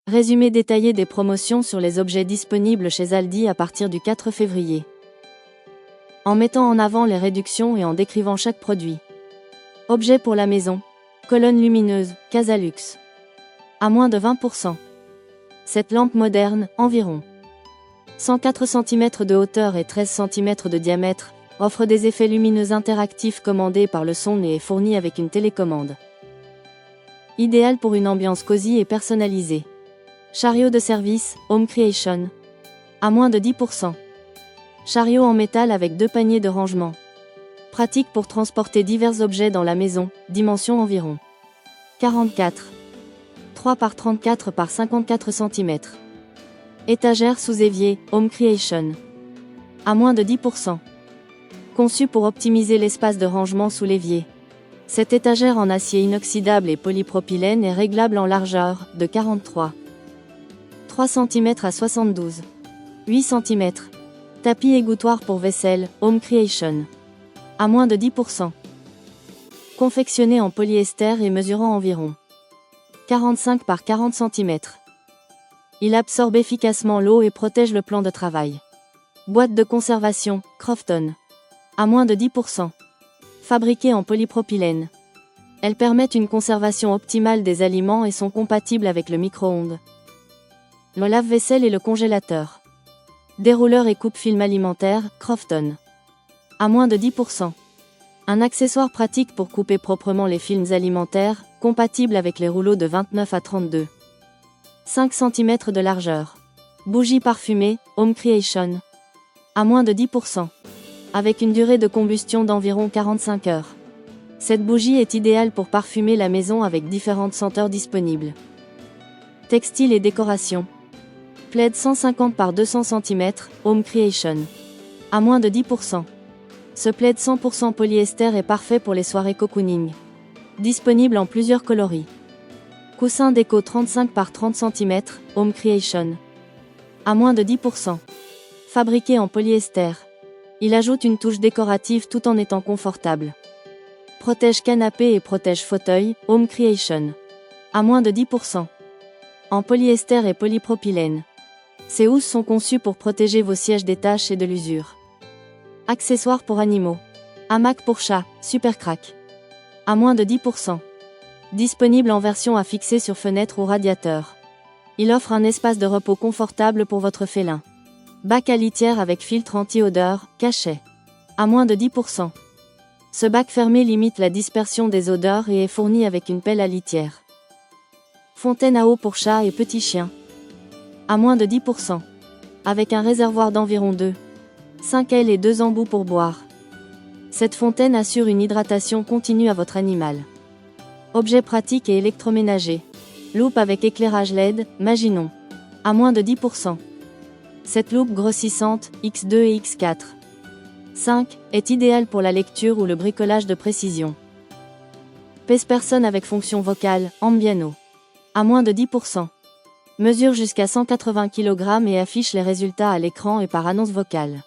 Résumé détaillé des promotions sur les objets disponibles chez Aldi à partir du 4 février. En mettant en avant les réductions et en décrivant chaque produit. Objets pour la maison. Colonne lumineuse, Casalux. À moins de 20%. Cette lampe moderne, environ 104 cm de hauteur et 13 cm de diamètre, offre des effets lumineux interactifs commandés par le son et est fournie avec une télécommande. Idéal pour une ambiance cosy et personnalisée. Chariot de service, Home Creation. À moins de 10%. Chariot en métal avec 2 paniers de rangement. Pratique pour transporter divers objets dans la maison, dimension environ 44. 3 par 34 par 54 cm. Étagère sous évier, Home Creation. À moins de 10%. Conçu pour optimiser l'espace de rangement sous l'évier. Cette étagère en acier inoxydable et polypropylène est réglable en largeur, de 43. 3 cm à 72. 8 cm. Tapis égouttoir pour vaisselle, Home Creation. À moins de 10%. Confectionné en polyester et mesurant environ 45 par 40 cm. Il absorbe efficacement l'eau et protège le plan de travail. Boîte de conservation, Crofton. À moins de 10%. Fabriquées en polypropylène. Elles permettent une conservation optimale des aliments et sont compatibles avec le micro-ondes, le lave-vaisselle et le congélateur. Dérouleur et coupe-film alimentaire, Crofton. À moins de 10%. Un accessoire pratique pour couper proprement les films alimentaires, compatible avec les rouleaux de 29 à 32. 5 cm de largeur. Bougie parfumée, Home Creation. À moins de 10%. Avec une durée de combustion d'environ 45 heures. Cette bougie est idéale pour parfumer la maison avec différentes senteurs disponibles. Textile et décoration. Plaid 150 par 200 cm, Home Creation. À moins de 10%. Ce plaid 100% polyester est parfait pour les soirées cocooning. Disponible en plusieurs coloris. Coussin déco 35 par 30 cm, Home Creation. À moins de 10%. Fabriqué en polyester. Il ajoute une touche décorative tout en étant confortable. Protège canapé et protège fauteuil, Home Creation. À moins de 10%. En polyester et polypropylène. Ces housses sont conçues pour protéger vos sièges des taches et de l'usure. Accessoires pour animaux. Hamac pour chat, Super Crack. À moins de 10%. Disponible en version à fixer sur fenêtre ou radiateur. Il offre un espace de repos confortable pour votre félin. Bac à litière avec filtre anti-odeur, Cachet. À moins de 10%. Ce bac fermé limite la dispersion des odeurs et est fourni avec une pelle à litière. Fontaine à eau pour chat et petits chiens. À moins de 10%. Avec un réservoir d'environ 5 L et 2 embouts pour boire. Cette fontaine assure une hydratation continue à votre animal. Objet pratique et électroménager. Loupe avec éclairage LED, Maginot. À moins de 10%. Cette loupe grossissante, X2 et X4. 5, est idéale pour la lecture ou le bricolage de précision. Pèse-personne avec fonction vocale, Ambiano. À moins de 10%. Mesure jusqu'à 180 kg et affiche les résultats à l'écran et par annonce vocale.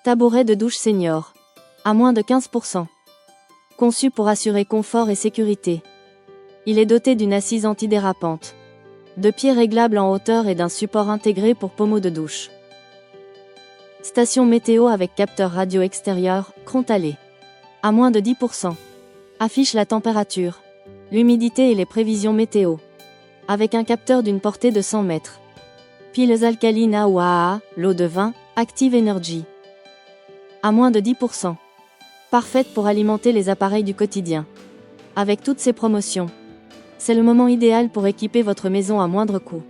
Tabouret de douche senior. À moins de 15%. Conçu pour assurer confort et sécurité. Il est doté d'une assise antidérapante. De pieds réglables en hauteur et d'un support intégré pour pommeau de douche. Station météo avec capteur radio extérieur, Crontalé. À moins de 10%. Affiche la température, l'humidité et les prévisions météo. Avec un capteur d'une portée de 100 mètres. Piles alcalines A ou AAA, l'eau de vin, Active Energy. À moins de 10%. Parfaite pour alimenter les appareils du quotidien. Avec toutes ces promotions, c'est le moment idéal pour équiper votre maison à moindre coût.